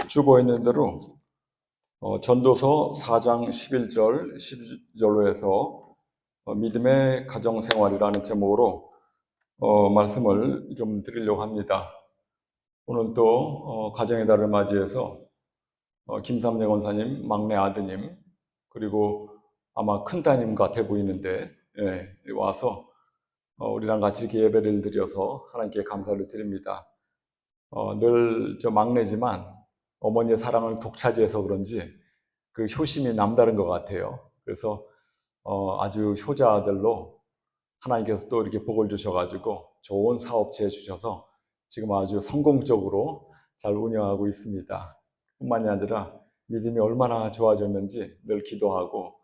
주보에 있는 대로 전도서 4장 11절, 12절로 해서 믿음의 가정생활이라는 제목으로 말씀을 좀 드리려고 합니다. 오늘 또 가정의 달을 맞이해서 김삼래 권사님 막내 아드님 그리고 아마 큰 따님 같아 보이는데 와서 우리랑 같이 이렇게 예배를 드려서 하나님께 감사를 드립니다. 늘 저 막내지만 어머니의 사랑을 독차지해서 그런지 그 효심이 남다른 것 같아요. 그래서 아주 효자들로 하나님께서 또 이렇게 복을 주셔가지고 좋은 사업체 주셔서 지금 아주 성공적으로 잘 운영하고 있습니다. 뿐만이 아니라 믿음이 얼마나 좋아졌는지 늘 기도하고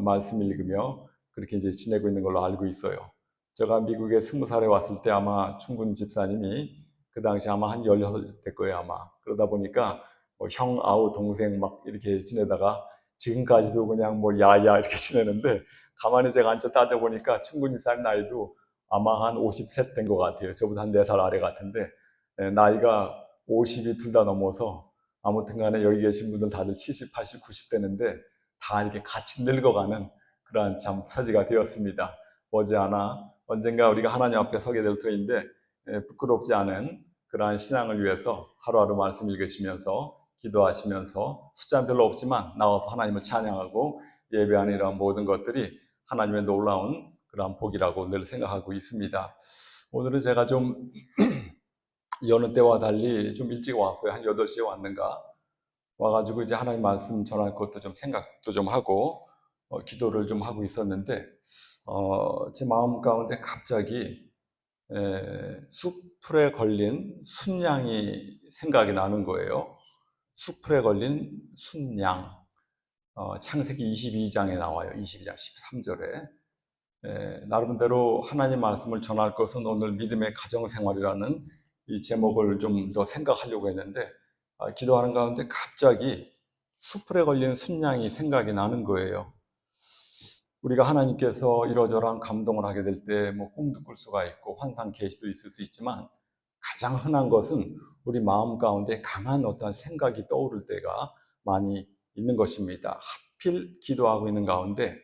말씀 읽으며 그렇게 이제 지내고 있는 걸로 알고 있어요. 제가 미국에 20살에 왔을 때 아마 충군 집사님이 그 당시 아마 한 16살 될 거예요, 아마. 그러다 보니까 뭐 형, 아우, 동생 막 이렇게 지내다가 지금까지도 그냥 뭐 야야 이렇게 지내는데 가만히 제가 앉아 따져보니까 충군 집사님 나이도 아마 한 50셋 된 것 같아요. 저보다 한 4살 아래 같은데 나이가 50이 둘 다 넘어서 아무튼 간에 여기 계신 분들 다들 70, 80, 90 되는데 다 이렇게 같이 늙어가는 그러한 참 처지가 되었습니다. 머지않아 언젠가 우리가 하나님 앞에 서게 될 터인데 부끄럽지 않은 그러한 신앙을 위해서 하루하루 말씀 읽으시면서 기도하시면서 숫자는 별로 없지만 나와서 하나님을 찬양하고 예배하는 이런 모든 것들이 하나님의 놀라운 그러한 복이라고 늘 생각하고 있습니다. 오늘은 제가 좀 여느 때와 달리 좀 일찍 왔어요. 한 8시에 왔는가 와가지고 이제 하나님 말씀 전할 것도 좀 생각도 좀 하고 기도를 좀 하고 있었는데 제 마음 가운데 갑자기 숲풀에 걸린 순양이 생각이 나는 거예요. 숲풀에 걸린 순양. 창세기 22장에 나와요. 22장 13절에. 나름대로 하나님 말씀을 전할 것은 오늘 믿음의 가정생활이라는 이 제목을 좀 더 생각하려고 했는데 기도하는 가운데 갑자기 숲풀에 걸린 순양이 생각이 나는 거예요. 우리가 하나님께서 이러저러한 감동을 하게 될 때 뭐 꿈도 꿀 수가 있고 환상 계시도 있을 수 있지만 가장 흔한 것은 우리 마음 가운데 강한 어떤 생각이 떠오를 때가 많이 있는 것입니다. 하필 기도하고 있는 가운데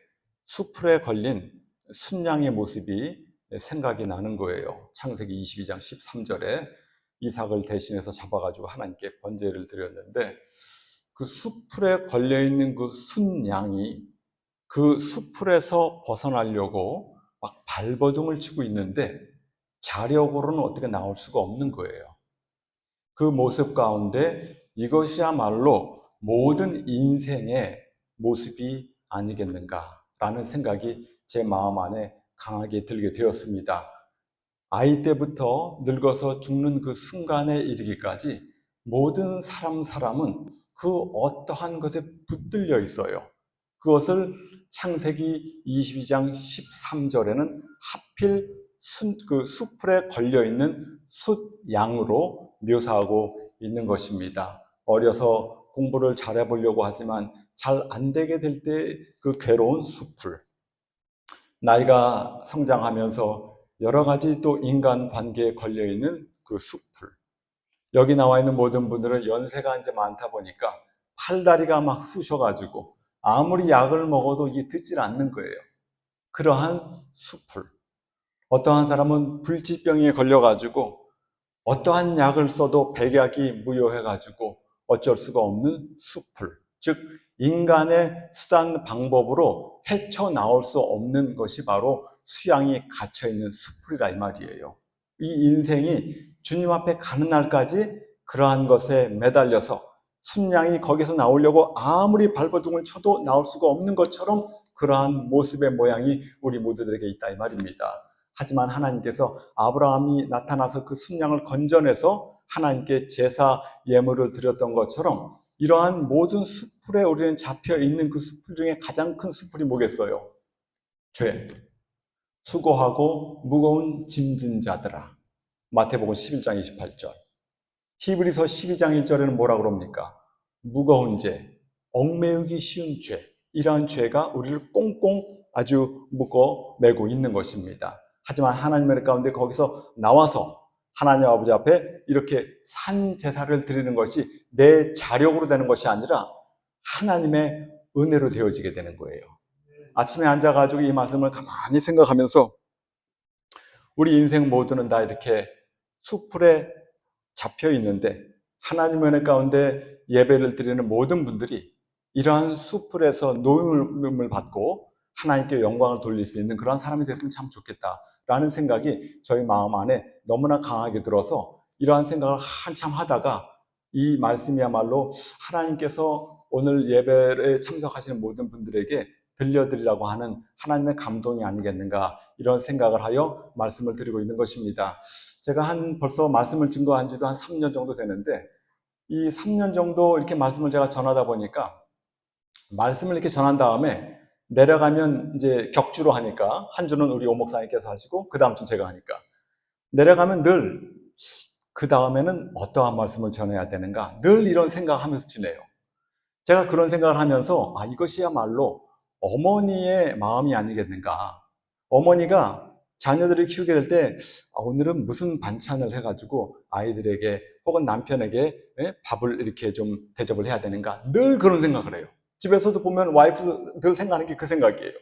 숲풀에 걸린 순양의 모습이 생각이 나는 거예요. 창세기 22장 13절에 이삭을 대신해서 잡아가지고 하나님께 번제를 드렸는데 그 숲풀에 걸려있는 그 순양이 그 숲풀에서 벗어나려고 막 발버둥을 치고 있는데 자력으로는 어떻게 나올 수가 없는 거예요. 그 모습 가운데 이것이야말로 모든 인생의 모습이 아니겠는가라는 생각이 제 마음 안에 강하게 들게 되었습니다. 아이 때부터 늙어서 죽는 그 순간에 이르기까지 모든 사람은 그 어떠한 것에 붙들려 있어요. 그것을 창세기 22장 13절에는 하필 그 숲풀에 걸려있는 숫양으로 묘사하고 있는 것입니다. 어려서 공부를 잘해보려고 하지만 잘 안 되게 될 때 그 괴로운 숲풀. 나이가 성장하면서 여러 가지 또 인간 관계에 걸려있는 그 숲풀. 여기 나와 있는 모든 분들은 연세가 이제 많다 보니까 팔다리가 막 쑤셔가지고 아무리 약을 먹어도 이게 듣질 않는 거예요. 그러한 숲풀. 어떠한 사람은 불치병에 걸려가지고 어떠한 약을 써도 백약이 무효해가지고 어쩔 수가 없는 숲풀. 즉 인간의 수단 방법으로 헤쳐나올 수 없는 것이 바로 수양이 갇혀있는 숲풀이라 이 말이에요. 이 인생이 주님 앞에 가는 날까지 그러한 것에 매달려서 순양이 거기서 나오려고 아무리 발버둥을 쳐도 나올 수가 없는 것처럼 그러한 모습의 모양이 우리 모두들에게 있다 이 말입니다. 하지만 하나님께서 아브라함이 나타나서 그 순양을 건져내서 하나님께 제사 예물을 드렸던 것처럼 이러한 모든 숲풀에 우리는 잡혀있는 그 숲풀 중에 가장 큰 숲풀이 뭐겠어요? 죄. 수고하고 무거운 짐진 자들아. 마태복음 11장 28절. 히브리서 12장 1절에는 뭐라고 그럽니까? 무거운 죄, 얽매이기 쉬운 죄. 이러한 죄가 우리를 꽁꽁 아주 묶어 매고 있는 것입니다. 하지만 하나님의 가운데 거기서 나와서 하나님 아버지 앞에 이렇게 산 제사를 드리는 것이 내 자력으로 되는 것이 아니라 하나님의 은혜로 되어지게 되는 거예요. 아침에 앉아가지고 이 말씀을 가만히 생각하면서 우리 인생 모두는 다 이렇게 수풀에 잡혀 있는데 하나님의 은혜 가운데 예배를 드리는 모든 분들이 이러한 수풀에서 노임을 받고 하나님께 영광을 돌릴 수 있는 그런 사람이 됐으면 참 좋겠다라는 생각이 저희 마음 안에 너무나 강하게 들어서 이러한 생각을 한참 하다가 이 말씀이야말로 하나님께서 오늘 예배에 참석하시는 모든 분들에게 들려드리라고 하는 하나님의 감동이 아니겠는가, 이런 생각을 하여 말씀을 드리고 있는 것입니다. 제가 벌써 말씀을 증거한 지도 한 3년 정도 되는데, 이 3년 정도 이렇게 말씀을 제가 전하다 보니까 말씀을 이렇게 전한 다음에 내려가면 이제 격주로 하니까 한 주는 우리 오 목사님께서 하시고 그 다음 주는 제가 하니까 내려가면 늘 그 다음에는 어떠한 말씀을 전해야 되는가, 늘 이런 생각을 하면서 지내요. 제가 그런 생각을 하면서 이것이야말로 어머니의 마음이 아니겠는가. 어머니가 자녀들을 키우게 될 때 오늘은 무슨 반찬을 해가지고 아이들에게 혹은 남편에게 밥을 이렇게 좀 대접을 해야 되는가, 늘 그런 생각을 해요. 집에서도 보면 와이프들 생각하는 게 그 생각이에요.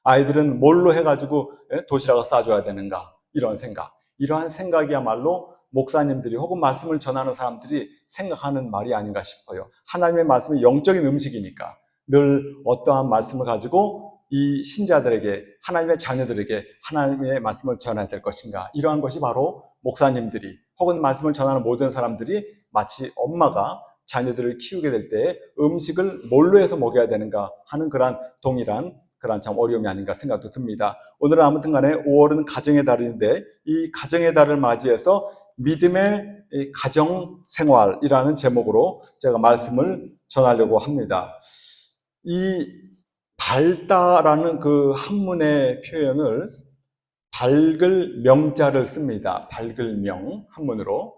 아이들은 뭘로 해가지고 도시락을 싸줘야 되는가, 이런 생각. 이러한 생각이야말로 목사님들이 혹은 말씀을 전하는 사람들이 생각하는 말이 아닌가 싶어요. 하나님의 말씀은 영적인 음식이니까 늘 어떠한 말씀을 가지고 이 신자들에게, 하나님의 자녀들에게 하나님의 말씀을 전해야 될 것인가, 이러한 것이 바로 목사님들이 혹은 말씀을 전하는 모든 사람들이 마치 엄마가 자녀들을 키우게 될 때 음식을 뭘로 해서 먹여야 되는가 하는 그러한 동일한 그런 참 어려움이 아닌가 생각도 듭니다. 오늘은 아무튼 간에 5월은 가정의 달인데 이 가정의 달을 맞이해서 믿음의 가정생활이라는 제목으로 제가 말씀을 전하려고 합니다. 이 밝다라는 그 한문의 표현을 밝을 명자를 씁니다. 밝을 명 한문으로.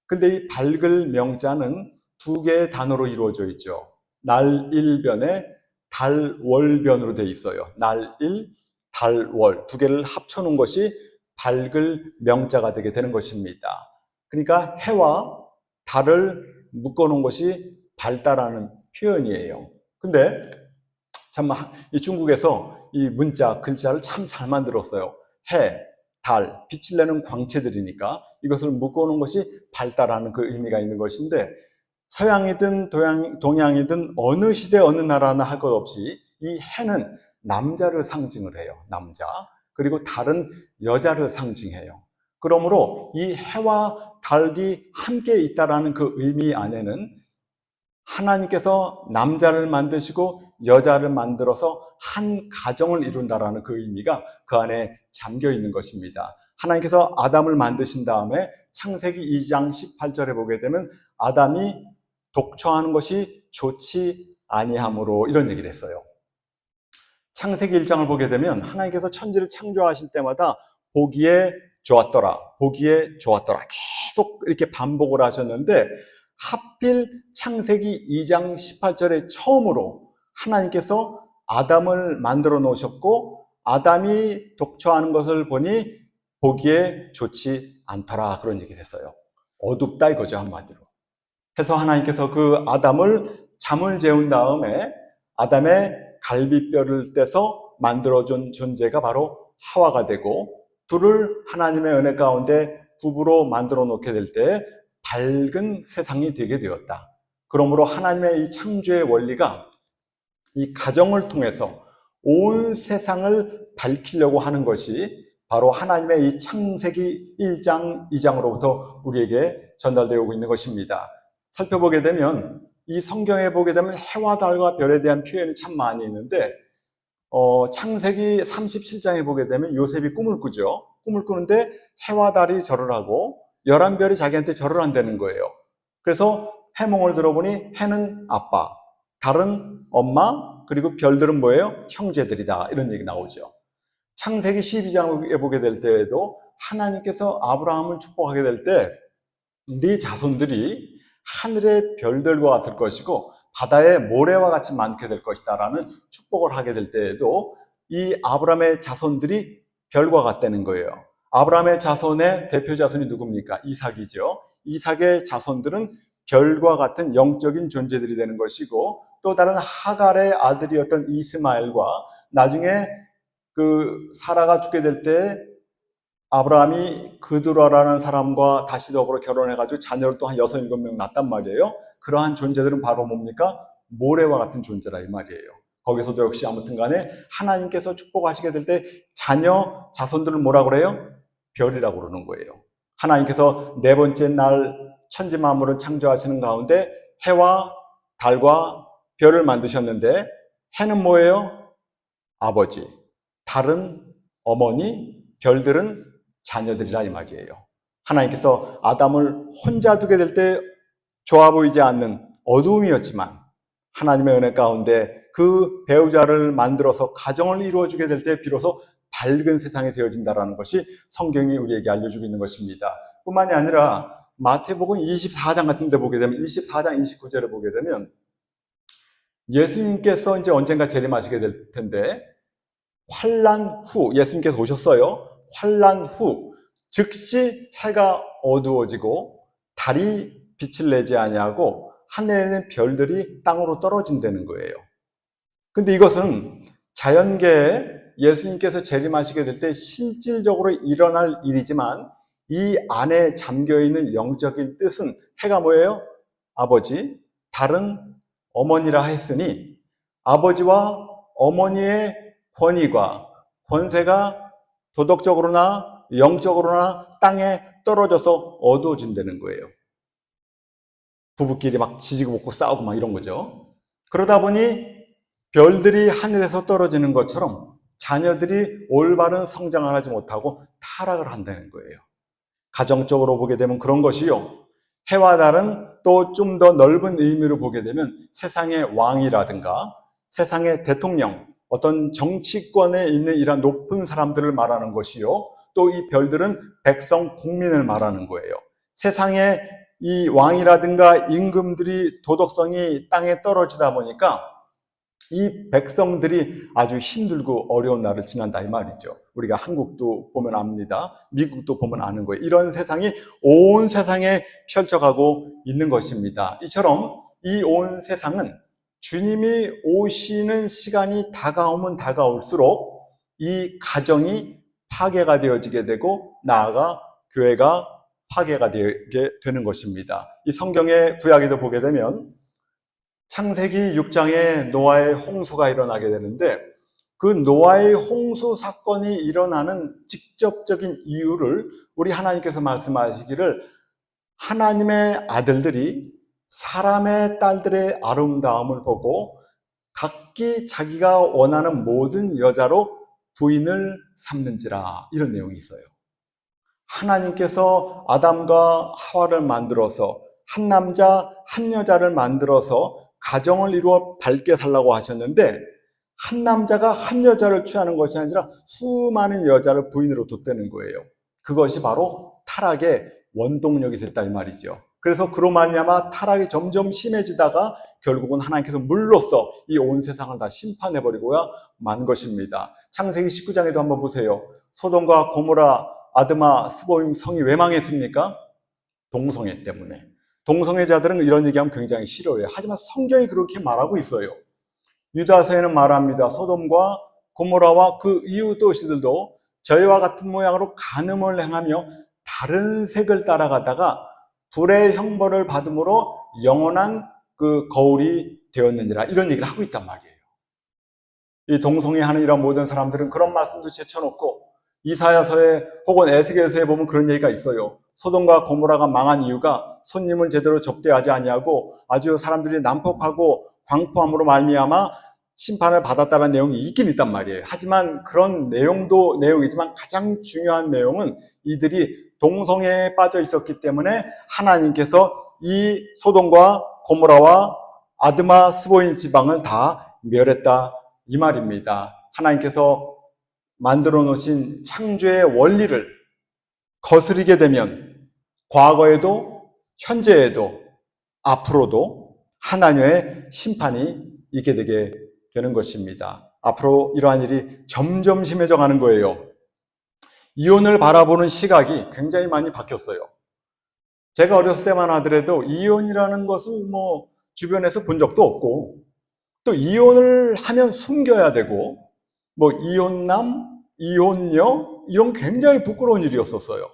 근데 이 밝을 명자는 두 개의 단어로 이루어져 있죠. 날일변에 달월변으로 되어 있어요. 날일, 달월 두 개를 합쳐놓은 것이 밝을 명자가 되게 되는 것입니다. 그러니까 해와 달을 묶어놓은 것이 밝다라는 표현이에요. 근데 참 이 중국에서 이 문자 글자를 참 잘 만들었어요. 해, 달, 빛을 내는 광채들이니까 이것을 묶어놓은 것이 밝다라는 그 의미가 있는 것인데, 서양이든 동양이든 어느 시대 어느 나라나 할 것 없이 이 해는 남자를 상징을 해요. 남자. 그리고 달은 여자를 상징해요. 그러므로 이 해와 달이 함께 있다라는 그 의미 안에는 하나님께서 남자를 만드시고 여자를 만들어서 한 가정을 이룬다라는 그 의미가 그 안에 잠겨 있는 것입니다. 하나님께서 아담을 만드신 다음에 창세기 2장 18절에 보게 되면 아담이 독초하는 것이 좋지 아니하므로, 이런 얘기를 했어요. 창세기 1장을 보게 되면 하나님께서 천지를 창조하실 때마다 보기에 좋았더라, 보기에 좋았더라 계속 이렇게 반복을 하셨는데, 하필 창세기 2장 18절에 처음으로 하나님께서 아담을 만들어 놓으셨고 아담이 독초하는 것을 보니 보기에 좋지 않더라, 그런 얘기를 했어요. 어둡다 이거죠, 한마디로. 해서 하나님께서 그 아담을 잠을 재운 다음에 아담의 갈비뼈를 떼서 만들어준 존재가 바로 하와가 되고, 둘을 하나님의 은혜 가운데 부부로 만들어 놓게 될 때 밝은 세상이 되게 되었다. 그러므로 하나님의 이 창조의 원리가 이 가정을 통해서 온 세상을 밝히려고 하는 것이 바로 하나님의 이 창세기 1장 2장으로부터 우리에게 전달되어 오고 있는 것입니다. 살펴보게 되면 이 성경에 보게 되면 해와 달과 별에 대한 표현이 참 많이 있는데, 창세기 37장에 보게 되면 요셉이 꿈을 꾸죠. 꿈을 꾸는데 해와 달이 절을 하고 11별이 자기한테 절을 한다는 거예요. 그래서 해몽을 들어보니 해는 아빠, 달은 엄마, 그리고 별들은 뭐예요? 형제들이다, 이런 얘기 나오죠. 창세기 12장에 보게 될 때에도 하나님께서 아브라함을 축복하게 될 때 네 자손들이 하늘의 별들과 같을 것이고 바다의 모래와 같이 많게 될 것이다 라는 축복을 하게 될 때에도 이 아브라함의 자손들이 별과 같다는 거예요. 아브라함의 자손의 대표 자손이 누굽니까? 이삭이죠. 이삭의 자손들은 별과 같은 영적인 존재들이 되는 것이고, 또 다른 하갈의 아들이었던 이스마엘과 나중에 그 사라가 죽게 될 때 아브라함이 그두라라는 사람과 다시 더불어 결혼해가지고 자녀를 또 한 6, 7명 낳았단 말이에요. 그러한 존재들은 바로 뭡니까? 모래와 같은 존재라 이 말이에요. 거기서도 역시 아무튼 간에 하나님께서 축복하시게 될 때 자녀, 자손들을 뭐라 그래요? 별이라고 그러는 거예요. 하나님께서 네 번째 날 천지 만물을 창조하시는 가운데 해와 달과 별을 만드셨는데, 해는 뭐예요? 아버지, 달은 어머니, 별들은 자녀들이라 이 말이에요. 하나님께서 아담을 혼자 두게 될 때 좋아 보이지 않는 어두움이었지만 하나님의 은혜 가운데 그 배우자를 만들어서 가정을 이루어주게 될 때 비로소 밝은 세상이 되어진다는 것이 성경이 우리에게 알려주고 있는 것입니다. 뿐만이 아니라 마태복음 24장 같은 데 보게 되면, 24장 29절을 보게 되면 예수님께서 이제 언젠가 재림하시게 될 텐데, 환란 후, 예수님께서 오셨어요. 환란 후 즉시 해가 어두워지고 달이 빛을 내지 아니하고 하늘에는 별들이 땅으로 떨어진다는 거예요. 근데 이것은 자연계에 예수님께서 재림하시게 될 때 실질적으로 일어날 일이지만, 이 안에 잠겨있는 영적인 뜻은 해가 뭐예요? 아버지, 달은 어머니라 했으니 아버지와 어머니의 권위가, 권세가 도덕적으로나 영적으로나 땅에 떨어져서 어두워진다는 거예요. 부부끼리 막 지지고 볶고 싸우고 막 이런 거죠. 그러다 보니 별들이 하늘에서 떨어지는 것처럼 자녀들이 올바른 성장을 하지 못하고 타락을 한다는 거예요. 가정적으로 보게 되면 그런 것이요, 해와 달은 또 좀 더 넓은 의미로 보게 되면 세상의 왕이라든가 세상의 대통령, 어떤 정치권에 있는 이런 높은 사람들을 말하는 것이요, 또 이 별들은 백성, 국민을 말하는 거예요. 세상의 이 왕이라든가 임금들이 도덕성이 땅에 떨어지다 보니까 이 백성들이 아주 힘들고 어려운 날을 지난다 이 말이죠. 우리가 한국도 보면 압니다. 미국도 보면 아는 거예요. 이런 세상이 온 세상에 펼쳐가고 있는 것입니다. 이처럼 이 온 세상은 주님이 오시는 시간이 다가오면 다가올수록 이 가정이 파괴가 되어지게 되고, 나아가 교회가 파괴가 되게 되는 것입니다. 이 성경의 구약에도 보게 되면 창세기 6장에 노아의 홍수가 일어나게 되는데, 그 노아의 홍수 사건이 일어나는 직접적인 이유를 우리 하나님께서 말씀하시기를, 하나님의 아들들이 사람의 딸들의 아름다움을 보고 각기 자기가 원하는 모든 여자로 부인을 삼는지라, 이런 내용이 있어요. 하나님께서 아담과 하와를 만들어서 한 남자 한 여자를 만들어서 가정을 이루어 밝게 살라고 하셨는데, 한 남자가 한 여자를 취하는 것이 아니라 수많은 여자를 부인으로 뒀다는 거예요. 그것이 바로 타락의 원동력이 됐다 이 말이죠. 그래서 그로 말미암아 타락이 점점 심해지다가 결국은 하나님께서 물로써 이 온 세상을 다 심판해버리고야 만 것입니다. 창세기 19장에도 한번 보세요. 소돔과 고모라, 아드마, 스보임 성이 왜 망했습니까? 동성애 때문에. 동성애자들은 이런 얘기하면 굉장히 싫어해요. 하지만 성경이 그렇게 말하고 있어요. 유다서에는 말합니다. 소돔과 고모라와 그 이웃 도시들도 저희와 같은 모양으로 간음을 행하며 다른 색을 따라가다가 불의 형벌을 받음으로 영원한 그 거울이 되었느니라, 이런 얘기를 하고 있단 말이에요. 이 동성애하는 이런 모든 사람들은 그런 말씀도 제쳐놓고, 이사야서에 혹은 에스겔서에 보면 그런 얘기가 있어요. 소돔과 고모라가 망한 이유가 손님을 제대로 접대하지 아니하고 아주 사람들이 난폭하고 광포함으로 말미암아 심판을 받았다는 내용이 있긴 있단 말이에요. 하지만 그런 내용도 내용이지만 가장 중요한 내용은 이들이 동성애에 빠져 있었기 때문에 하나님께서 이 소돔과 고모라와 아드마 스보인 지방을 다 멸했다 이 말입니다. 하나님께서 만들어 놓으신 창조의 원리를 거스르게 되면 과거에도 현재에도 앞으로도 하나님의 심판이 있게 되게 되는 것입니다. 앞으로 이러한 일이 점점 심해져 가는 거예요. 이혼을 바라보는 시각이 굉장히 많이 바뀌었어요. 제가 어렸을 때만 하더라도 이혼이라는 것을 뭐 주변에서 본 적도 없고, 또 이혼을 하면 숨겨야 되고, 뭐 이혼남, 이혼녀 이런 굉장히 부끄러운 일이었었어요.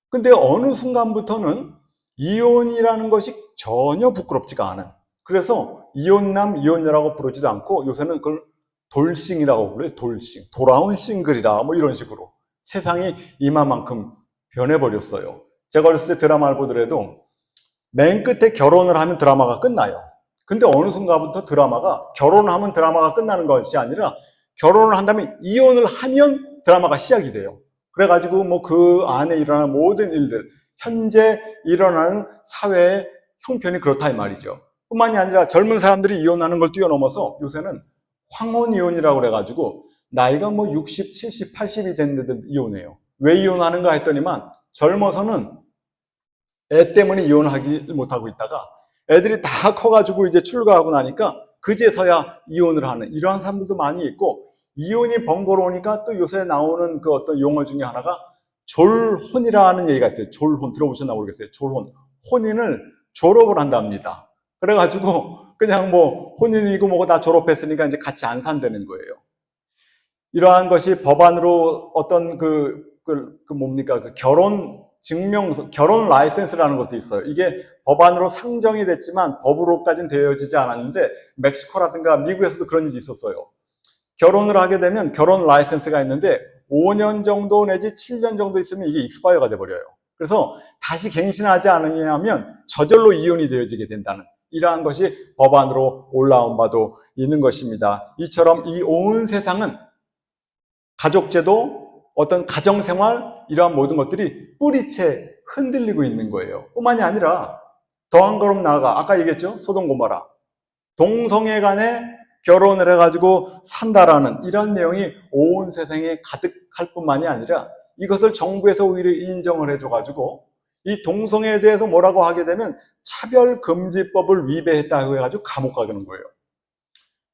근데 어느 순간부터는 이혼이라는 것이 전혀 부끄럽지가 않은, 그래서 이혼남, 이혼녀라고 부르지도 않고 요새는 그걸 돌싱이라고 불러요. 돌싱, 돌아온 싱글이라 뭐 이런 식으로 세상이 이마만큼 변해버렸어요. 제가 어렸을 때 드라마를 보더라도 맨 끝에 결혼을 하면 드라마가 끝나요. 근데 어느 순간부터 드라마가 결혼을 하면 드라마가 끝나는 것이 아니라 결혼을 한다면 이혼을 하면 드라마가 시작이 돼요. 그래가지고 뭐 그 안에 일어나는 모든 일들, 현재 일어나는 사회의 형편이 그렇다 이 말이죠. 뿐만이 아니라 젊은 사람들이 이혼하는 걸 뛰어넘어서 요새는 황혼이혼이라고 그래가지고 나이가 뭐 60, 70, 80이 됐는데도 이혼해요. 왜 이혼하는가 했더니만 젊어서는 애 때문에 이혼하기 못하고 있다가 애들이 다 커가지고 이제 출가하고 나니까 그제서야 이혼을 하는 이러한 사람들도 많이 있고, 이혼이 번거로우니까 또 요새 나오는 그 어떤 용어 중에 하나가 졸혼이라는 얘기가 있어요. 졸혼 들어보셨나 모르겠어요. 졸혼, 혼인을 졸업을 한답니다. 그래가지고 그냥 뭐 혼인이고 뭐고 다 졸업했으니까 이제 같이 안 산다는 거예요. 이러한 것이 법안으로 어떤 뭡니까? 그 결혼 증명서, 결혼 라이센스라는 것도 있어요. 이게 법안으로 상정이 됐지만 법으로까지는 되어지지 않았는데, 멕시코라든가 미국에서도 그런 일이 있었어요. 결혼을 하게 되면 결혼 라이센스가 있는데 5년 정도 내지 7년 정도 있으면 이게 익스파이어가 돼버려요. 그래서 다시 갱신하지 않으냐면 저절로 이혼이 되어지게 된다는, 이러한 것이 법안으로 올라온 바도 있는 것입니다. 이처럼 이 온 세상은 가족제도, 어떤 가정생활, 이러한 모든 것들이 뿌리채 흔들리고 있는 거예요. 뿐만이 아니라 더 한 걸음 나아가, 아까 얘기했죠? 소돔 고모라. 동성애 간에 결혼을 해가지고 산다라는 이런 내용이 온 세상에 가득할 뿐만이 아니라 이것을 정부에서 오히려 인정을 해줘가지고 이 동성애에 대해서 뭐라고 하게 되면 차별금지법을 위배했다고 해가지고 감옥 가는 거예요.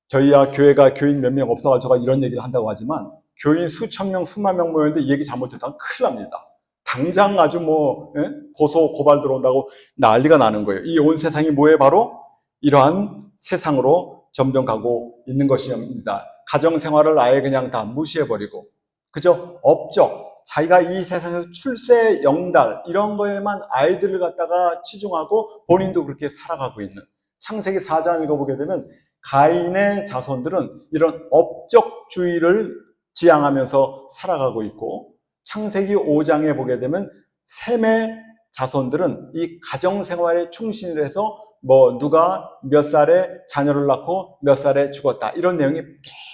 저희야 교회가 교인 몇 명 없어가지고 이런 얘기를 한다고 하지만 교인 수천 명, 수만 명 모였는데 이 얘기 잘못했다면 큰일 납니다. 당장 아주 뭐 고소, 고발 들어온다고 난리가 나는 거예요. 이 온 세상이 뭐에 바로 이러한 세상으로 점점 가고 있는 것입니다. 가정생활을 아예 그냥 다 무시해버리고 그저 업적, 자기가 이 세상에서 출세, 영달 이런 거에만 아이들을 갖다가 치중하고 본인도 그렇게 살아가고 있는, 창세기 4장 읽어보게 되면 가인의 자손들은 이런 업적주의를 지향하면서 살아가고 있고, 창세기 5장에 보게 되면 셈의 자손들은 이 가정생활에 충실을 해서 뭐 누가 몇 살에 자녀를 낳고 몇 살에 죽었다 이런 내용이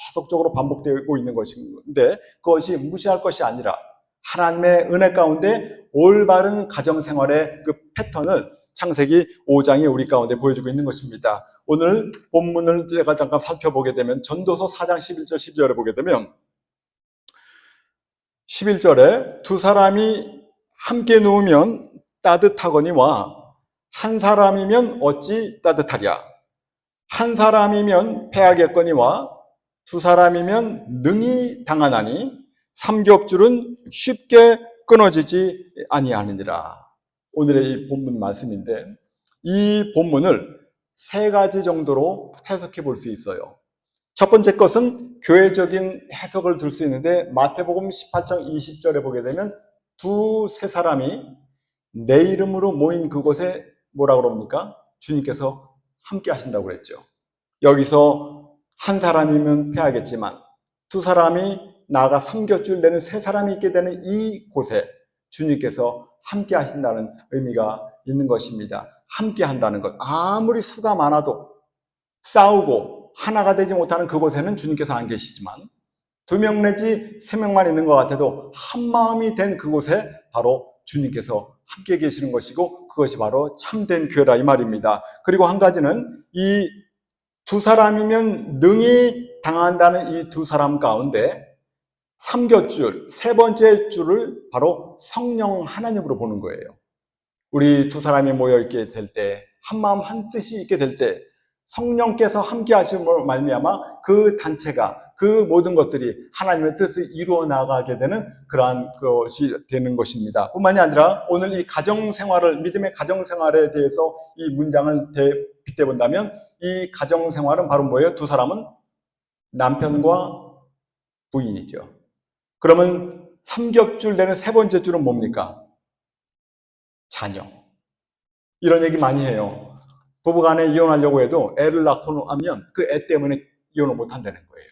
계속적으로 반복되고 있는 것인데, 그것이 무시할 것이 아니라 하나님의 은혜 가운데 올바른 가정생활의 그 패턴을 창세기 5장이 우리 가운데 보여주고 있는 것입니다. 오늘 본문을 제가 잠깐 살펴보게 되면 전도서 4장 11절 12절에 보게 되면 11절에 두 사람이 함께 누우면 따뜻하거니와 한 사람이면 어찌 따뜻하랴. 한 사람이면 패하겠거니와 두 사람이면 능히 당하나니 삼겹줄은 쉽게 끊어지지 아니하느니라. 오늘의 이 본문 말씀인데, 이 본문을 세 가지 정도로 해석해 볼 수 있어요. 첫 번째 것은 교회적인 해석을 둘 수 있는데, 마태복음 18장 20절에 보게 되면 두세 사람이 내 이름으로 모인 그곳에 뭐라고 그럽니까? 주님께서 함께 하신다고 그랬죠. 여기서 한 사람이면 패하겠지만 두 사람이 나아가 삼겹줄 내는 세 사람이 있게 되는 이 곳에 주님께서 함께 하신다는 의미가 있는 것입니다. 함께 한다는 것. 아무리 수가 많아도 싸우고 하나가 되지 못하는 그곳에는 주님께서 안 계시지만, 두 명 내지 세 명만 있는 것 같아도 한 마음이 된 그곳에 바로 주님께서 함께 계시는 것이고, 그것이 바로 참된 교회라 이 말입니다. 그리고 한 가지는 이 두 사람이면 능히 당한다는 이 두 사람 가운데 삼겹줄, 세 번째 줄을 바로 성령 하나님으로 보는 거예요. 우리 두 사람이 모여있게 될 때, 한마음 한뜻이 있게 될 때 성령께서 함께 하심으로 말미암아 그 단체가, 그 모든 것들이 하나님의 뜻을 이루어 나가게 되는 그러한 것이 되는 것입니다. 뿐만이 아니라 오늘 이 가정생활을, 믿음의 가정생활에 대해서 이 문장을 빗대본다면 이 가정생활은 바로 뭐예요? 두 사람은 남편과 부인이죠. 그러면 삼겹줄 되는 세 번째 줄은 뭡니까? 자녀. 이런 얘기 많이 해요. 부부간에 이혼하려고 해도 애를 낳고 나면 그 애 때문에 이혼을 못 한다는 거예요.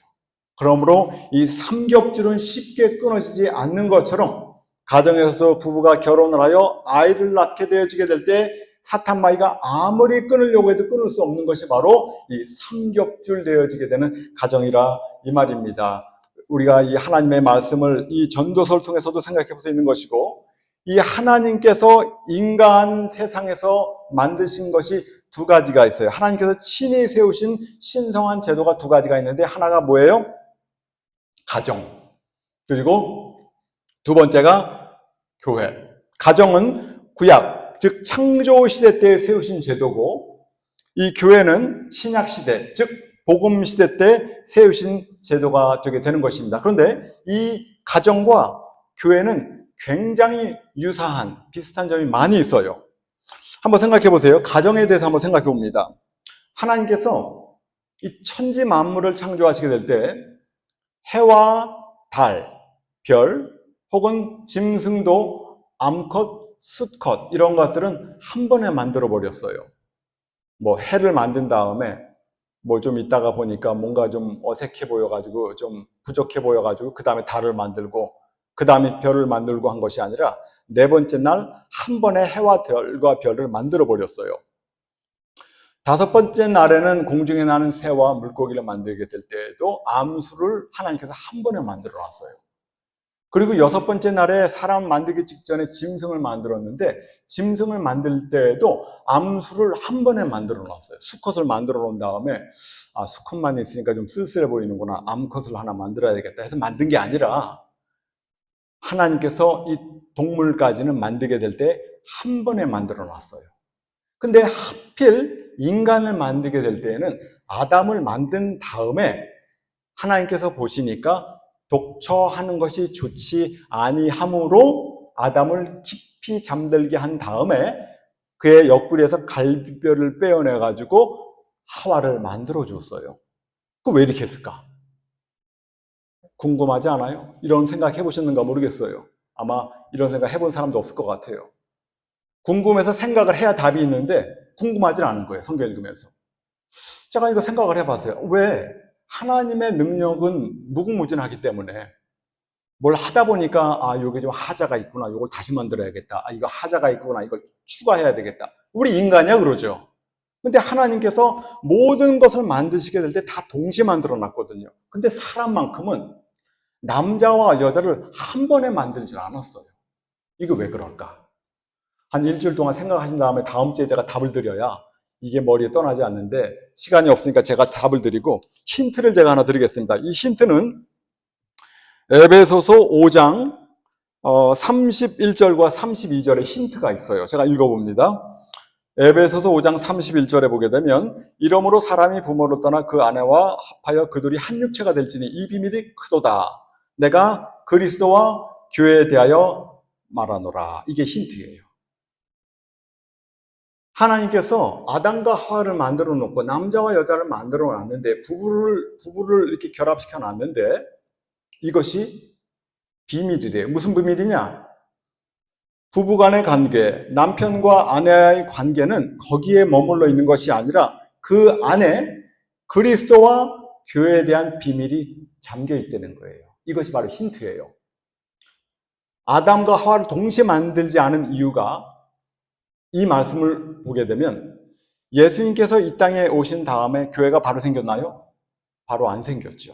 그러므로 이 삼겹줄은 쉽게 끊어지지 않는 것처럼 가정에서도 부부가 결혼을 하여 아이를 낳게 되어지게 될 때 사탄마귀가 아무리 끊으려고 해도 끊을 수 없는 것이 바로 이 삼겹줄 되어지게 되는 가정이라 이 말입니다. 우리가 이 하나님의 말씀을 이 전도서를 통해서도 생각해 볼 수 있는 것이고, 이 하나님께서 인간 세상에서 만드신 것이 두 가지가 있어요. 하나님께서 친히 세우신 신성한 제도가 두 가지가 있는데, 하나가 뭐예요? 가정. 그리고 두 번째가 교회. 가정은 구약, 즉 창조 시대 때 세우신 제도고, 이 교회는 신약 시대, 즉 복음 시대 때 세우신 제도가 되게 되는 것입니다. 그런데 이 가정과 교회는 굉장히 유사한, 비슷한 점이 많이 있어요. 한번 생각해 보세요. 가정에 대해서 한번 생각해 봅니다. 하나님께서 이 천지 만물을 창조하시게 될 때 해와 달, 별, 혹은 짐승도 암컷, 수컷 이런 것들은 한 번에 만들어 버렸어요. 뭐 해를 만든 다음에 뭐 좀 있다가 보니까 뭔가 좀 어색해 보여가지고 좀 부족해 보여가지고 그 다음에 달을 만들고 그 다음에 별을 만들고 한 것이 아니라 네 번째 날 한 번에 해와 달과 별을 만들어 버렸어요. 다섯 번째 날에는 공중에 나는 새와 물고기를 만들게 될 때에도 암수를 하나님께서 한 번에 만들어 놨어요. 그리고 여섯 번째 날에 사람 만들기 직전에 짐승을 만들었는데 짐승을 만들 때에도 암수를 한 번에 만들어 놨어요. 수컷을 만들어 놓은 다음에 수컷만 있으니까 좀 쓸쓸해 보이는구나, 암컷을 하나 만들어야 되겠다 해서 만든 게 아니라 하나님께서 이 동물까지는 만들게 될 때 한 번에 만들어 놨어요. 근데 하필 인간을 만들게 될 때에는 아담을 만든 다음에 하나님께서 보시니까 독처하는 것이 좋지 아니하므로 아담을 깊이 잠들게 한 다음에 그의 옆구리에서 갈비뼈를 빼어내가지고 하와를 만들어 줬어요. 그 왜 이렇게 했을까? 궁금하지 않아요? 이런 생각 해보셨는가 모르겠어요. 아마 이런 생각 해본 사람도 없을 것 같아요. 궁금해서 생각을 해야 답이 있는데 궁금하지 않은 거예요. 성경 읽으면서. 제가 이거 생각을 해봤어요. 왜? 하나님의 능력은 무궁무진하기 때문에 뭘 하다 보니까 여기 좀 하자가 있구나, 이걸 다시 만들어야겠다, 이거 하자가 있구나, 이걸 추가해야 되겠다. 우리 인간이야 그러죠. 근데 하나님께서 모든 것을 만드시게 될 때 다 동시에 만들어 놨거든요. 근데 사람만큼은 남자와 여자를 한 번에 만들질 않았어요. 이거 왜 그럴까? 한 일주일 동안 생각하신 다음에 다음 주에 제가 답을 드려야 이게 머리에 떠나지 않는데, 시간이 없으니까 제가 답을 드리고 힌트를 제가 하나 드리겠습니다. 이 힌트는 에베소서 5장 31절과 32절에 힌트가 있어요. 제가 읽어봅니다. 에베소서 5장 31절에 보게 되면, 이러므로 사람이 부모를 떠나 그 아내와 합하여 그들이 한 육체가 될지니 이 비밀이 크도다. 내가 그리스도와 교회에 대하여 말하노라. 이게 힌트예요. 하나님께서 아담과 하와를 만들어 놓고 남자와 여자를 만들어 놨는데, 부부를 이렇게 결합시켜 놨는데, 이것이 비밀이래요. 무슨 비밀이냐? 부부간의 관계, 남편과 아내의 관계는 거기에 머물러 있는 것이 아니라 그 안에 그리스도와 교회에 대한 비밀이 잠겨 있다는 거예요. 이것이 바로 힌트예요. 아담과 하와를 동시에 만들지 않은 이유가, 이 말씀을 보게 되면 예수님께서 이 땅에 오신 다음에 교회가 바로 생겼나요? 바로 안 생겼죠.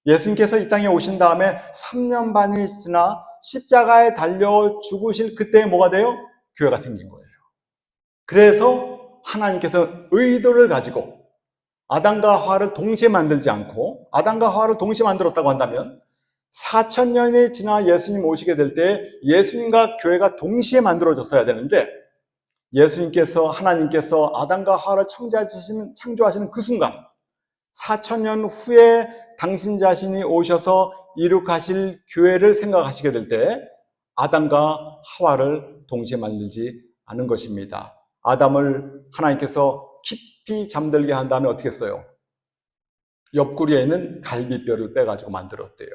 예수님께서 이 땅에 오신 다음에 3년 반이 지나 십자가에 달려 죽으실 그때 뭐가 돼요? 교회가 생긴 거예요. 그래서 하나님께서 의도를 가지고 아담과 하와를 동시에 만들지 않고, 아담과 하와를 동시에 만들었다고 한다면 4,000년이 지나 예수님 오시게 될 때 예수님과 교회가 동시에 만들어졌어야 되는데, 하나님께서 아담과 하와를 창조하시는 그 순간 4,000년 후에 당신 자신이 오셔서 이룩하실 교회를 생각하시게 될 때 아담과 하와를 동시에 만들지 않은 것입니다. 아담을 하나님께서 깊이 잠들게 한 다음에 어떻게 했어요? 옆구리에 있는 갈비뼈를 빼가지고 만들었대요.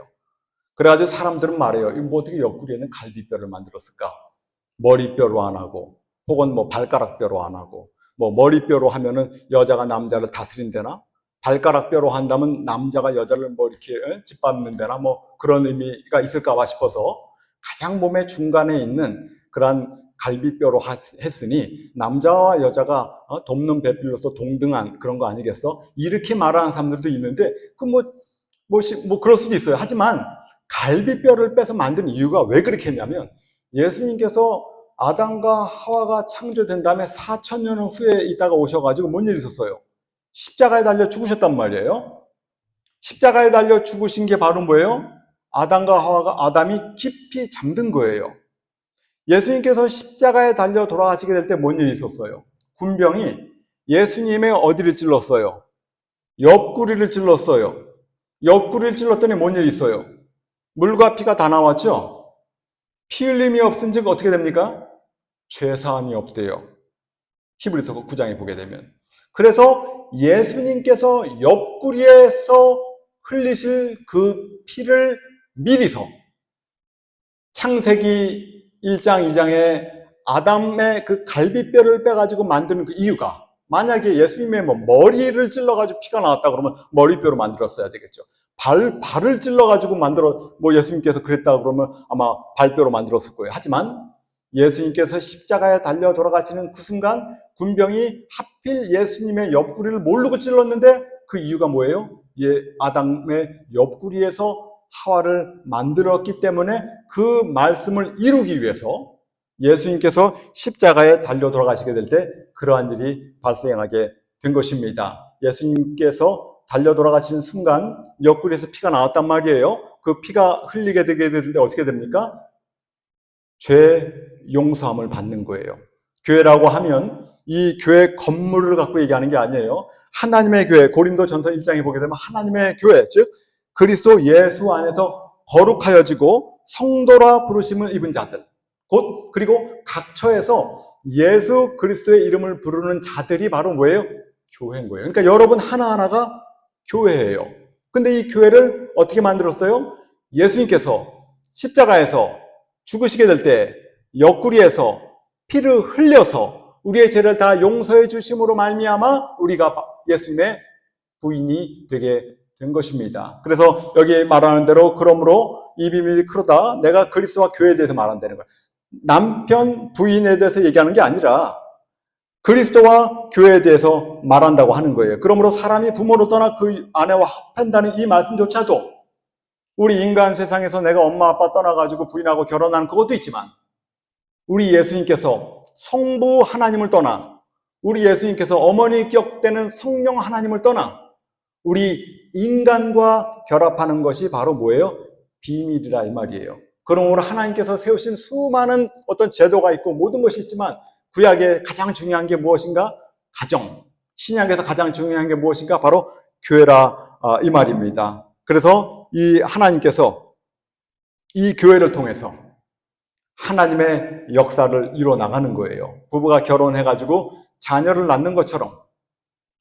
그래가지고 사람들은 말해요. 뭐 어떻게 옆구리에 있는 갈비뼈를 만들었을까? 머리뼈로 안 하고, 혹은 뭐 발가락뼈로 안 하고, 뭐 머리뼈로 하면은 여자가 남자를 다스린다나, 발가락뼈로 한다면 남자가 여자를 뭐 이렇게 짓밟는 데나 뭐 그런 의미가 있을까봐 싶어서 가장 몸의 중간에 있는 그러한 갈비뼈로 했으니 남자와 여자가 돕는 배필로서 동등한 그런 거 아니겠어? 이렇게 말하는 사람들도 있는데 뭐 그럴 수도 있어요. 하지만 갈비뼈를 빼서 만든 이유가 왜 그렇게 했냐면 예수님께서 아담과 하와가 창조된 다음에 4,000년 후에 있다가 오셔가지고 뭔 일이 있었어요? 십자가에 달려 죽으셨단 말이에요. 십자가에 달려 죽으신 게 바로 뭐예요? 아담과 하와가 아담이 깊이 잠든 거예요. 예수님께서 십자가에 달려 돌아가시게 될 때 뭔 일이 있었어요? 군병이 예수님의 어디를 찔렀어요? 옆구리를 찔렀어요. 옆구리를 찔렀더니 뭔 일이 있어요? 물과 피가 다 나왔죠? 피 흘림이 없은 즉 어떻게 됩니까? 죄사함이 없대요. 히브리서 9장에 보게 되면. 그래서 예수님께서 옆구리에서 흘리실 그 피를 미리서 창세기 1장, 2장에 아담의 그 갈비뼈를 빼가지고 만드는 그 이유가 만약에 예수님의 뭐 머리를 찔러가지고 피가 나왔다 그러면 머리뼈로 만들었어야 되겠죠. 발을 찔러가지고 뭐 예수님께서 그랬다 그러면 아마 발뼈로 만들었을 거예요. 하지만 예수님께서 십자가에 달려 돌아가시는 그 순간 군병이 하필 예수님의 옆구리를 모르고 찔렀는데 그 이유가 뭐예요? 아담의 옆구리에서 하와를 만들었기 때문에 그 말씀을 이루기 위해서 예수님께서 십자가에 달려 돌아가시게 될 때 그러한 일이 발생하게 된 것입니다. 예수님께서 달려 돌아가시는 순간 옆구리에서 피가 나왔단 말이에요. 그 피가 흘리게 되게 될 때 어떻게 됩니까? 죄 용서함을 받는 거예요. 교회라고 하면 이 교회 건물을 갖고 얘기하는 게 아니에요. 하나님의 교회, 고린도전서 1장에 보게 되면 하나님의 교회, 즉 그리스도 예수 안에서 거룩하여지고 성도라 부르심을 입은 자들, 곧 그리고 각 처에서 예수 그리스도의 이름을 부르는 자들이 바로 뭐예요? 교회인 거예요. 그러니까 여러분 하나하나가 교회예요. 근데 이 교회를 어떻게 만들었어요? 예수님께서 십자가에서 죽으시게 될 때 옆구리에서 피를 흘려서 우리의 죄를 다 용서해 주심으로 말미암아 우리가 예수님의 부인이 되게 된 것입니다. 그래서 여기 말하는 대로 그러므로 이 비밀이 크로다. 내가 그리스도와 교회에 대해서 말한다는 거예요. 남편 부인에 대해서 얘기하는 게 아니라 그리스도와 교회에 대해서 말한다고 하는 거예요. 그러므로 사람이 부모로 떠나 그 아내와 합한다는 이 말씀조차도 우리 인간 세상에서 내가 엄마 아빠 떠나가지고 부인하고 결혼하는 그것도 있지만 우리 예수님께서 성부 하나님을 떠나 우리 예수님께서 어머니 격되는 성령 하나님을 떠나 우리 인간과 결합하는 것이 바로 뭐예요? 비밀이라 이 말이에요. 그러므로 하나님께서 세우신 수많은 어떤 제도가 있고 모든 것이 있지만 구약에 가장 중요한 게 무엇인가? 가정. 신약에서 가장 중요한 게 무엇인가? 바로 교회라 이 말입니다. 그래서 이 하나님께서 이 교회를 통해서 하나님의 역사를 이루어 나가는 거예요. 부부가 결혼해가지고 자녀를 낳는 것처럼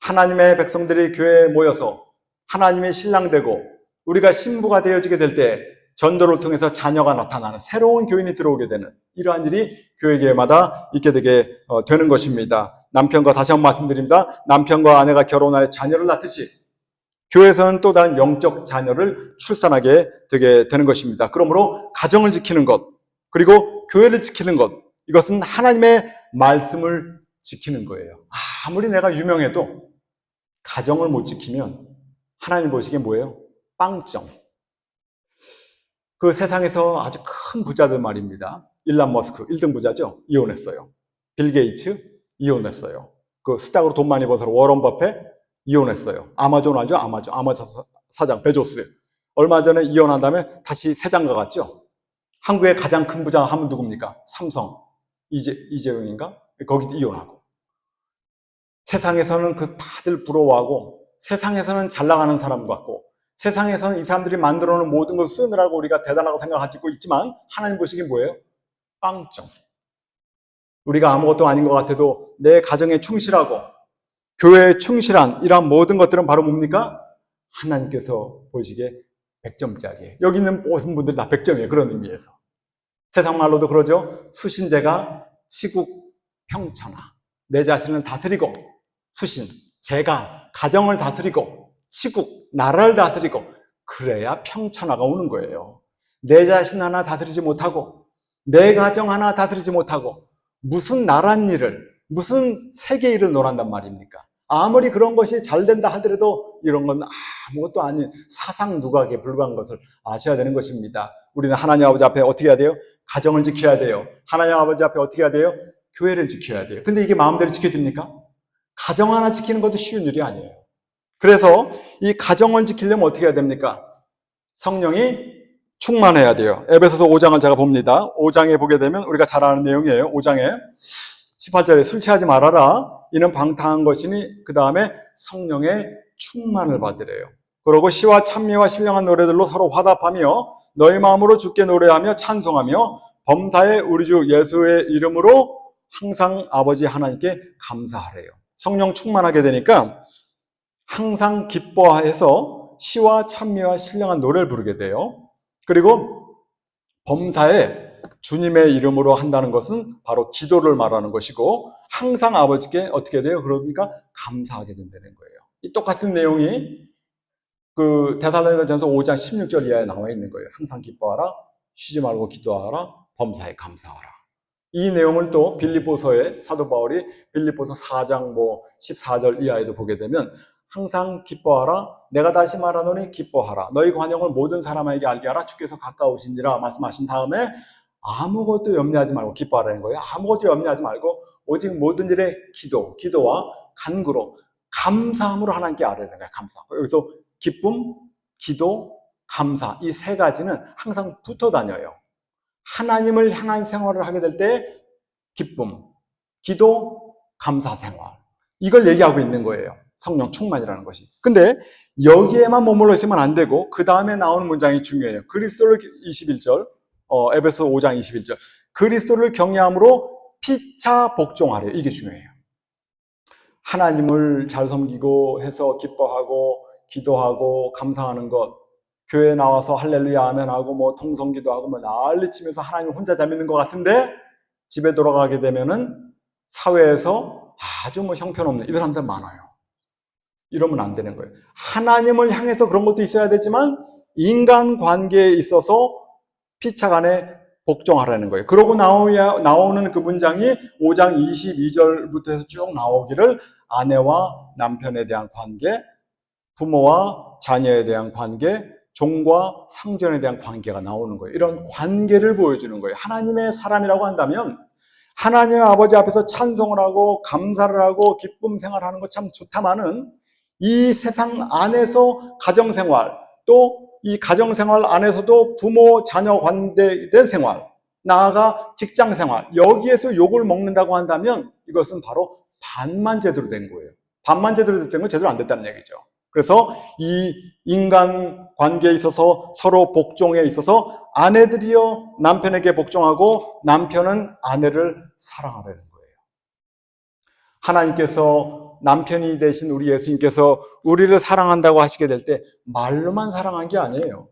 하나님의 백성들이 교회에 모여서 하나님의 신랑 되고 우리가 신부가 되어지게 될 때 전도를 통해서 자녀가 나타나는 새로운 교인이 들어오게 되는 이러한 일이 교회마다 있게 되게 되는 것입니다. 남편과 다시 한번 말씀드립니다. 남편과 아내가 결혼하여 자녀를 낳듯이 교회에서는 또 다른 영적 자녀를 출산하게 되게 되는 것입니다. 그러므로 가정을 지키는 것 그리고 교회를 지키는 것 이것은 하나님의 말씀을 지키는 거예요. 아무리 내가 유명해도 가정을 못 지키면 하나님 보시기에 뭐예요? 빵점. 그 세상에서 아주 큰 부자들 말입니다. 일론 머스크 1등 부자죠. 이혼했어요. 빌 게이츠 이혼했어요. 그 스탁으로 돈 많이 버서 워런 버핏 이혼했어요. 아마존 알죠? 아마존 사장 베조스 얼마 전에 이혼한 다음에 다시 새 장가 갔죠. 한국의 가장 큰 부자 하면 누굽니까? 삼성 이재용인가? 거기 이혼하고 세상에서는 그 다들 부러워하고 세상에서는 잘 나가는 사람 같고 세상에서는 이 사람들이 만들어 놓은 모든 것을 쓰느라고 우리가 대단하고 생각하고 있지만 하나님 보시기엔 뭐예요? 빵점. 우리가 아무것도 아닌 것 같아도 내 가정에 충실하고 교회에 충실한 이러한 모든 것들은 바로 뭡니까? 하나님께서 보시기에 100점짜리예요. 여기 있는 모든 분들이 다 100점이에요. 그런 의미에서. 세상 말로도 그러죠. 수신제가 치국 평천하. 내 자신을 다스리고 수신, 제가 가정을 다스리고 치국, 나라를 다스리고 그래야 평천하가 오는 거예요. 내 자신 하나 다스리지 못하고 내 가정 하나 다스리지 못하고 무슨 나란 일을, 무슨 세계 일을 논한단 말입니까? 아무리 그런 것이 잘 된다 하더라도 이런 건 아무것도 아닌 사상 누각에 불과한 것을 아셔야 되는 것입니다. 우리는 하나님 아버지 앞에 어떻게 해야 돼요? 가정을 지켜야 돼요. 하나님 아버지 앞에 어떻게 해야 돼요? 교회를 지켜야 돼요. 근데 이게 마음대로 지켜집니까? 가정 하나 지키는 것도 쉬운 일이 아니에요. 그래서 이 가정을 지키려면 어떻게 해야 됩니까? 성령이 충만해야 돼요. 에베소서 5장을 제가 봅니다. 5장에 보게 되면 우리가 잘 아는 내용이에요. 5장에 18절에 술 취하지 말아라. 이는 방탕한 것이니 그 다음에 성령의 충만을 받으래요. 그러고 시와 찬미와 신령한 노래들로 서로 화답하며 너희 마음으로 주께 노래하며 찬송하며 범사에 우리 주 예수의 이름으로 항상 아버지 하나님께 감사하래요. 성령 충만하게 되니까 항상 기뻐해서 시와 찬미와 신령한 노래를 부르게 돼요. 그리고 범사에 주님의 이름으로 한다는 것은 바로 기도를 말하는 것이고 항상 아버지께 어떻게 돼요? 그러니까 감사하게 된다는 거예요. 이 똑같은 내용이 그 데살로니가전서 5장 16절 이하에 나와 있는 거예요. 항상 기뻐하라, 쉬지 말고 기도하라, 범사에 감사하라. 이 내용을 또 빌립보서에 사도 바울이 빌립보서 4장 14절 이하에도 보게 되면 항상 기뻐하라, 내가 다시 말하노니 기뻐하라, 너희 관용을 모든 사람에게 알게 하라, 주께서 가까우신지라 말씀하신 다음에 아무것도 염려하지 말고 기뻐하라는 거예요. 아무것도 염려하지 말고 오직 모든 일에 기도와 간구로 감사함으로 하나님께 아뢰는 거예요. 감사. 여기서 기쁨, 기도, 감사 이 세 가지는 항상 붙어 다녀요. 하나님을 향한 생활을 하게 될 때 기쁨, 기도, 감사 생활 이걸 얘기하고 있는 거예요. 성령 충만이라는 것이. 근데 여기에만 머물러 있으면 안 되고 그 다음에 나오는 문장이 중요해요. 그리스도를 21절 에베소 5장 21절 그리스도를 경외함으로 피차 복종하래요. 이게 중요해요. 하나님을 잘 섬기고 해서 기뻐하고 기도하고 감사하는 것 교회에 나와서 할렐루야 아멘하고 통성기도 하고 난리치면서 하나님 혼자 잘 믿는 것 같은데 집에 돌아가게 되면은 사회에서 아주 형편없는 이런 사람들 많아요. 이러면 안 되는 거예요. 하나님을 향해서 그런 것도 있어야 되지만 인간 관계에 있어서 피차간에 복종하라는 거예요. 그러고 나오는 그 문장이 5장 22절부터 해서 쭉 나오기를 아내와 남편에 대한 관계, 부모와 자녀에 대한 관계, 종과 상전에 대한 관계가 나오는 거예요. 이런 관계를 보여주는 거예요. 하나님의 사람이라고 한다면 하나님의 아버지 앞에서 찬송을 하고 감사를 하고 기쁨 생활하는 거 참 좋다마는 이 세상 안에서 가정생활 또 이 가정생활 안에서도 부모 자녀 관계된 생활 나아가 직장생활 여기에서 욕을 먹는다고 한다면 이것은 바로 반만 제대로 된 거예요. 반만 제대로 됐던 건 제대로 안 됐다는 얘기죠. 그래서 이 인간 관계에 있어서 서로 복종에 있어서 아내들이요 남편에게 복종하고 남편은 아내를 사랑하라는 거예요. 하나님께서 남편이 되신 우리 예수님께서 우리를 사랑한다고 하시게 될 때 말로만 사랑한 게 아니에요.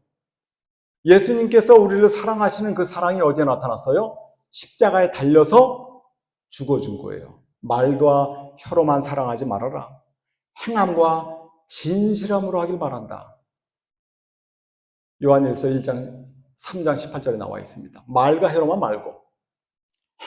예수님께서 우리를 사랑하시는 그 사랑이 어디에 나타났어요? 십자가에 달려서 죽어준 거예요. 말과 혀로만 사랑하지 말아라. 행함과 진실함으로 하길 바란다. 요한일서 1장 3장 18절에 나와 있습니다. 말과 혀로만 말고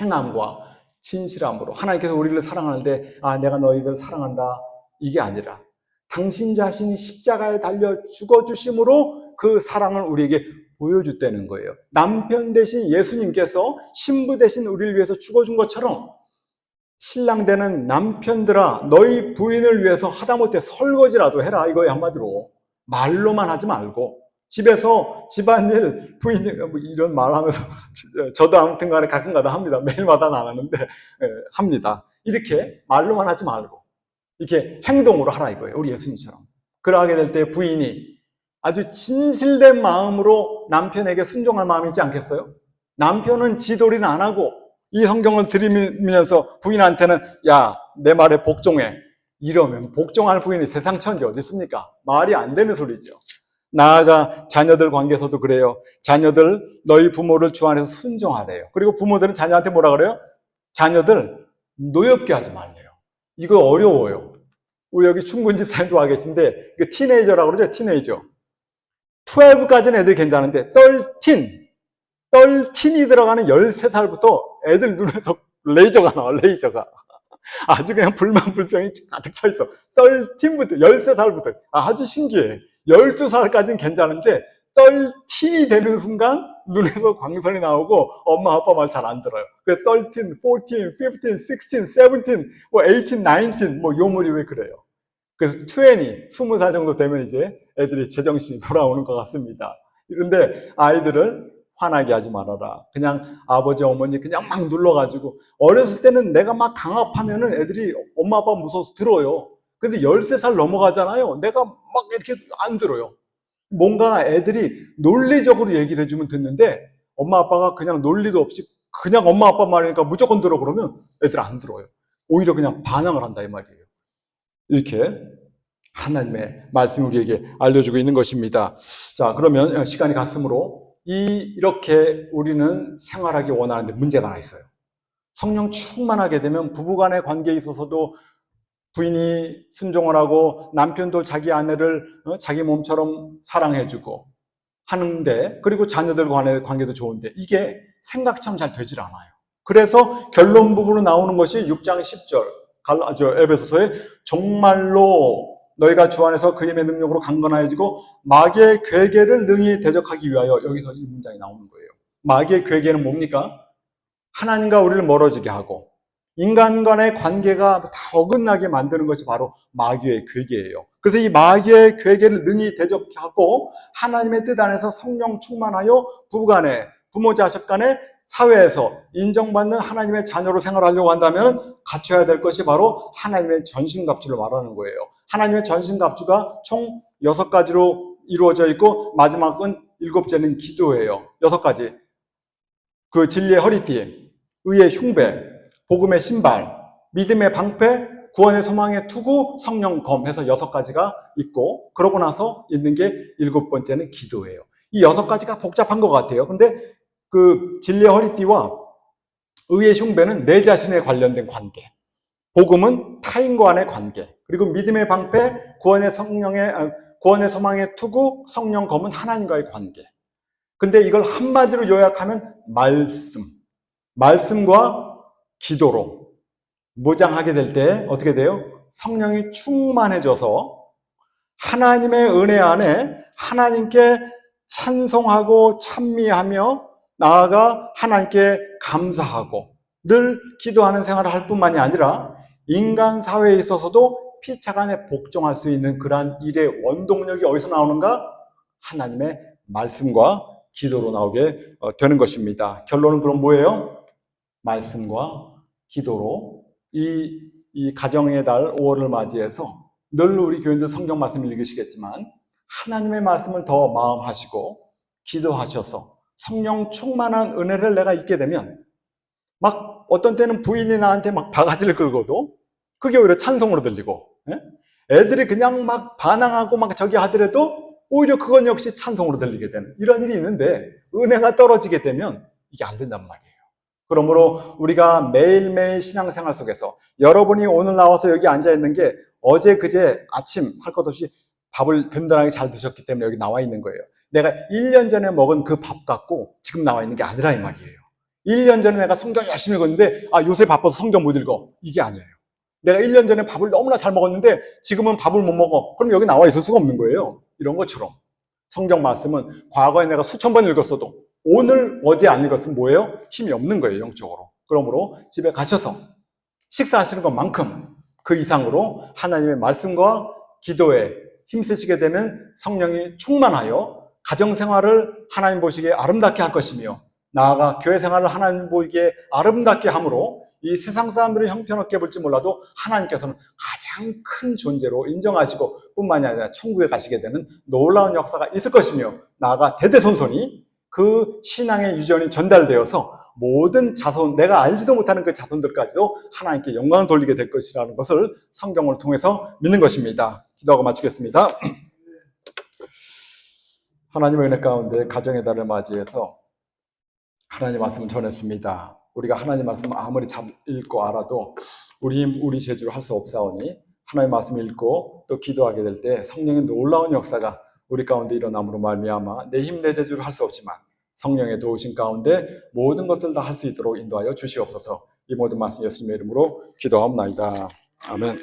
행함과 진실함으로 하나님께서 우리를 사랑할 때 내가 너희들 사랑한다 이게 아니라 당신 자신이 십자가에 달려 죽어주심으로 그 사랑을 우리에게 보여줬다는 거예요. 남편 대신 예수님께서 신부 대신 우리를 위해서 죽어준 것처럼 신랑 되는 남편들아 너희 부인을 위해서 하다못해 설거지라도 해라 이거예요. 한마디로 말로만 하지 말고 집에서 집안일 부인 이런 말 하면서 저도 아무튼 간에 가끔가다 합니다. 매일마다는 안 하는데 합니다. 이렇게 말로만 하지 말고 이렇게 행동으로 하라 이거예요. 우리 예수님처럼. 그러하게 될 때 부인이 아주 진실된 마음으로 남편에게 순종할 마음이 있지 않겠어요? 남편은 지도리는 안 하고 이 성경을 들이면서 부인한테는 야, 내 말에 복종해. 이러면 복종할 부인이 세상 천지 어디 있습니까? 말이 안 되는 소리죠. 나아가 자녀들 관계에서도 그래요. 자녀들 너희 부모를 주 안에서 순종하래요. 그리고 부모들은 자녀한테 뭐라 그래요? 자녀들 노엽게 하지 말래요. 이거 어려워요. 우리 여기 충군 집사님도 와 계신데 그 티네이저라고 그러죠. 티네이저. 12까지는 애들이 괜찮은데 13이 들어가는 13살부터 애들 눈에서 레이저가 나와. 레이저가. 아주 그냥 불만불평이 가득 차 있어. 13부터 13살부터 아주 신기해. 12살까지는 괜찮은데 13이 되는 순간 눈에서 광선이 나오고 엄마 아빠 말 잘 안 들어요. 그래서 13, 14, 15, 16, 17, 뭐 18, 19, 뭐 요물이 왜 그래요. 그래서 20살 정도 되면 이제 애들이 제정신이 돌아오는 것 같습니다. 그런데 아이들을 화나게 하지 말아라. 그냥 아버지, 어머니 그냥 막 눌러가지고 어렸을 때는 내가 막 강압하면은 애들이 엄마 아빠 무서워서 들어요. 근데 13살 넘어가잖아요. 내가 막 이렇게 안 들어요. 뭔가 애들이 논리적으로 얘기를 해주면 듣는데 엄마 아빠가 그냥 논리도 없이 그냥 엄마 아빠 말이니까 무조건 들어 그러면 애들 안 들어요. 오히려 그냥 반항을 한다 이 말이에요. 이렇게 하나님의 말씀이 우리에게 알려주고 있는 것입니다. 자, 그러면 시간이 갔으므로 이렇게 우리는 생활하기 원하는데 문제가 하나 있어요. 성령 충만하게 되면 부부간의 관계에 있어서도 부인이 순종을 하고 남편도 자기 아내를 자기 몸처럼 사랑해주고 하는데, 그리고 자녀들 간의 관계도 좋은데 이게 생각처럼 잘 되질 않아요. 그래서 결론 부분으로 나오는 것이 6장 10절 에베소서에 정말로 너희가 주 안에서 그 힘의 능력으로 강건하여지고 마귀의 괴계를 능히 대적하기 위하여, 여기서 이 문장이 나오는 거예요. 마귀의 괴계는 뭡니까? 하나님과 우리를 멀어지게 하고 인간 간의 관계가 다 어긋나게 만드는 것이 바로 마귀의 괴계예요. 그래서 이 마귀의 괴계를 능히 대적하고 하나님의 뜻 안에서 성령 충만하여 부부간에, 부모 자식 간에, 사회에서 인정받는 하나님의 자녀로 생활하려고 한다면 갖춰야 될 것이 바로 하나님의 전신갑주를 말하는 거예요. 하나님의 전신갑주가 총 6가지로 이루어져 있고 마지막은 7째는 기도예요. 6가지. 그 진리의 허리띠, 의의 흉배, 복음의 신발, 믿음의 방패, 구원의 소망의 투구, 성령 검 해서 6가지가 있고, 그러고 나서 있는 게 7번째는 기도예요. 이 6가지가 복잡한 것 같아요. 근데 그 진리의 허리띠와 의의 흉배는 내 자신에 관련된 관계, 복음은 타인과의 관계, 그리고 믿음의 방패, 구원의 소망의 투구, 성령 검은 하나님과의 관계. 근데 이걸 한마디로 요약하면 말씀과 기도로 무장하게 될 때 어떻게 돼요? 성령이 충만해져서 하나님의 은혜 안에 하나님께 찬송하고 찬미하며 나아가 하나님께 감사하고 늘 기도하는 생활을 할 뿐만이 아니라 인간 사회에 있어서도 피차간에 복종할 수 있는 그러한 일의 원동력이 어디서 나오는가? 하나님의 말씀과 기도로 나오게 되는 것입니다. 결론은 그럼 뭐예요? 말씀과 기도로 이 가정의 달 5월을 맞이해서 늘 우리 교인들 성경 말씀을 읽으시겠지만 하나님의 말씀을 더 마음하시고 기도하셔서 성령 충만한 은혜를 내가 잊게 되면 막 어떤 때는 부인이 나한테 막 바가지를 긁어도 그게 오히려 찬송으로 들리고, 애들이 그냥 막 반항하고 막 저기 하더라도 오히려 그건 역시 찬송으로 들리게 되는 이런 일이 있는데, 은혜가 떨어지게 되면 이게 안 된단 말이에요. 그러므로 우리가 매일매일 신앙생활 속에서 여러분이 오늘 나와서 여기 앉아있는 게 어제 그제 아침 할 것 없이 밥을 든든하게 잘 드셨기 때문에 여기 나와 있는 거예요. 내가 1년 전에 먹은 그 밥 갖고 지금 나와 있는 게 아니라 이 말이에요. 1년 전에 내가 성경 열심히 읽었는데 요새 바빠서 성경 못 읽어. 이게 아니에요. 내가 1년 전에 밥을 너무나 잘 먹었는데 지금은 밥을 못 먹어. 그럼 여기 나와 있을 수가 없는 거예요. 이런 것처럼 성경 말씀은 과거에 내가 수천 번 읽었어도 오늘 어제 안 읽었으면 뭐예요? 힘이 없는 거예요, 영적으로. 그러므로 집에 가셔서 식사하시는 것만큼 그 이상으로 하나님의 말씀과 기도에 힘쓰시게 되면 성령이 충만하여 가정생활을 하나님 보시기에 아름답게 할 것이며 나아가 교회생활을 하나님 보기에 아름답게 함으로 이 세상 사람들은 형편없게 볼지 몰라도 하나님께서는 가장 큰 존재로 인정하시고 뿐만이 아니라 천국에 가시게 되는 놀라운 역사가 있을 것이며, 나아가 대대손손이 그 신앙의 유전이 전달되어서 모든 자손, 내가 알지도 못하는 그 자손들까지도 하나님께 영광을 돌리게 될 것이라는 것을 성경을 통해서 믿는 것입니다. 기도하고 마치겠습니다. 하나님의 은혜 가운데 가정의 달을 맞이해서 하나님 말씀을 전했습니다. 우리가 하나님 말씀을 아무리 잘 읽고 알아도 우리 재주로 할 수 없사오니, 하나님 말씀을 읽고 또 기도하게 될 때 성령의 놀라운 역사가 우리 가운데 일어남으로 말미암아 내 힘 내 재주로 할 수 없지만 성령의 도우심 가운데 모든 것을 다 할 수 있도록 인도하여 주시옵소서. 이 모든 말씀 예수님의 이름으로 기도하옵나이다. 아멘.